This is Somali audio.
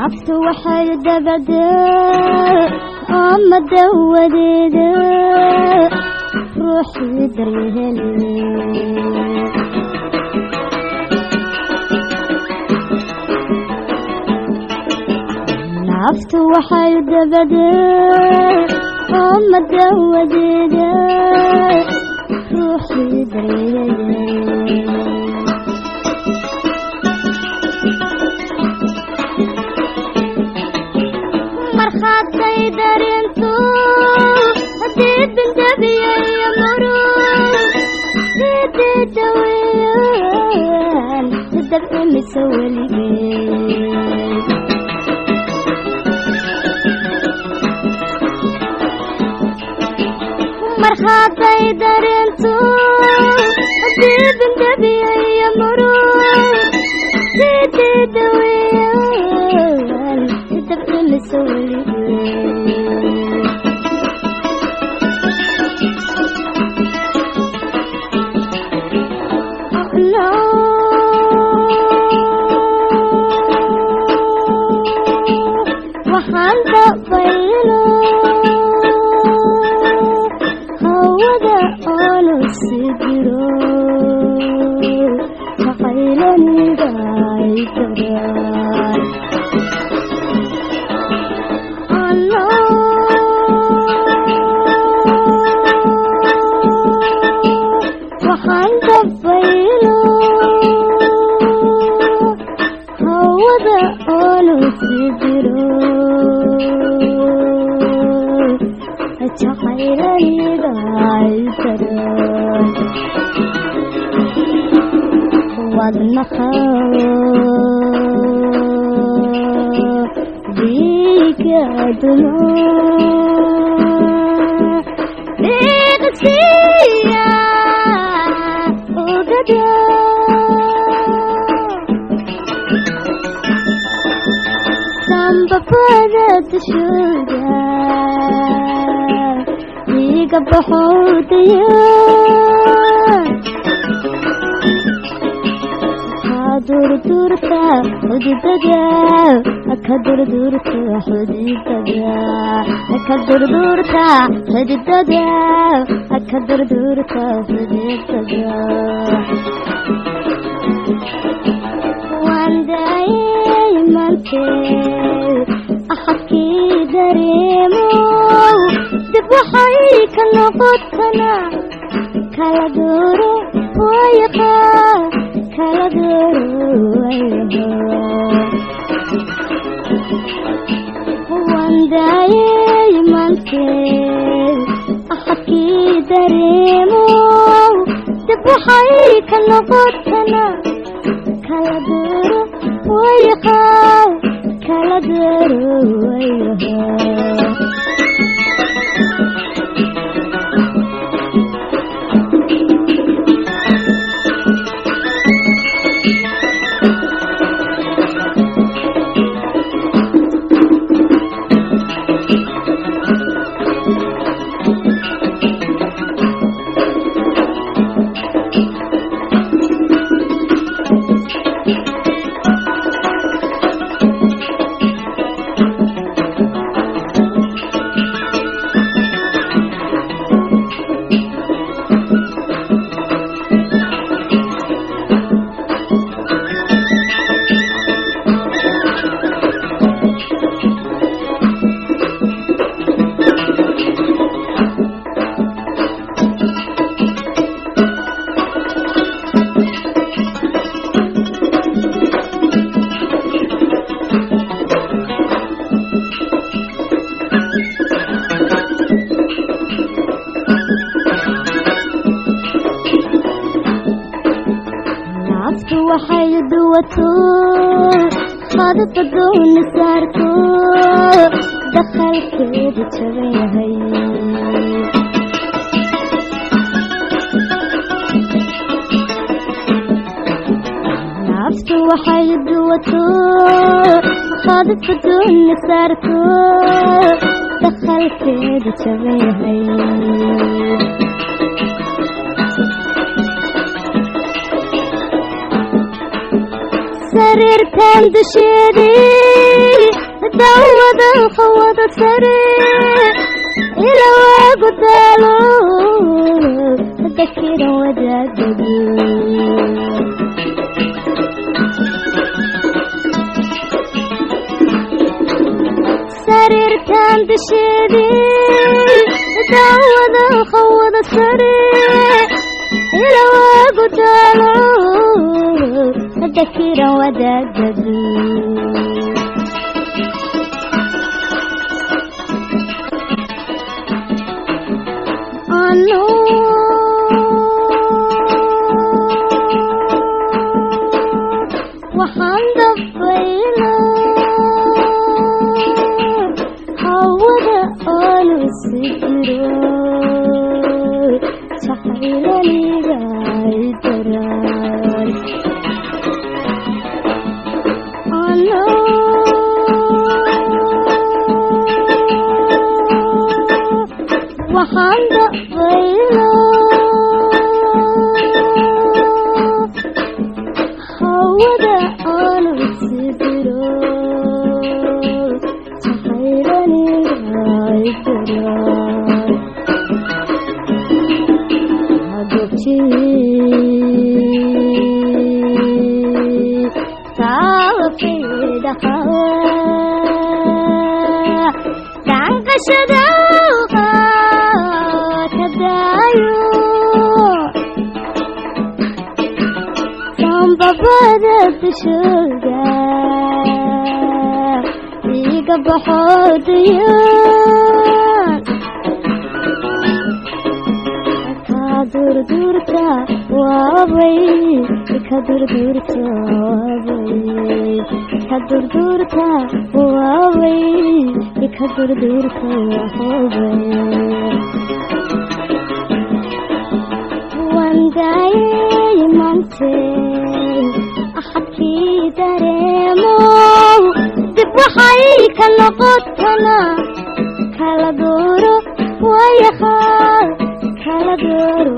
عفت وحيد بدا أما دوديدا روحي دريها لي عفت وحيد بدا أما دوديدا روحي دريها لي مرخاتي دارينتو هديد بندبيا يا مرور هديد دويان هدب امي سوالي مرخاتي دارينتو هديد بندبيا يا مرور هديد دويان هدب امي سوالي waxaan dabaylo hawada aanu sigiro maqaylaniga ay tagaan waxaan dabaylo hawada aanu sigiro جعيريدا عيتران والنخا بيك أدنى بيك سيا وقدا سامبا فادت شودا بحوطيا كدر دورتا حديدها كدر دورتا حديدها كدر دورتا حديدها كدر دورتا حديدها وعندي منتي أحكي دريمو waxay ka noqotana kala duro wayqa kala duro wayqa wanday mante ahki daremo dib waxay ka noqotana kala duro wayqa kala duro wayqa waxay duwato qadad doon saarto dakhalkeeda jabayahay naftu waxay duwato qadad doon saarto dakhalkeeda jabayahay سرير كان دشيدي دعوة الخوض سريع إلى وقتالو تذكر وجدد سرير كان بشيدي دعوة الخوض سريع إلى وقتالو تذكر وجدد waxaan dabaylaa hawada aanu sijiro jacaylaniga ay daray waxaan dabaylaa hawada aanu sijiro jacaylaniga ay daray hagobtii taawafida qawa dankashadawqa kadayo sambabada dushuga iga baxoodayaan kadurdurta waabay kadurdurta waabay kadurdurta waabay kadurdurta waabay wandayay mantay axadkii dareemo dib waxay ka noqotana kala dooro wayaqa kala dooro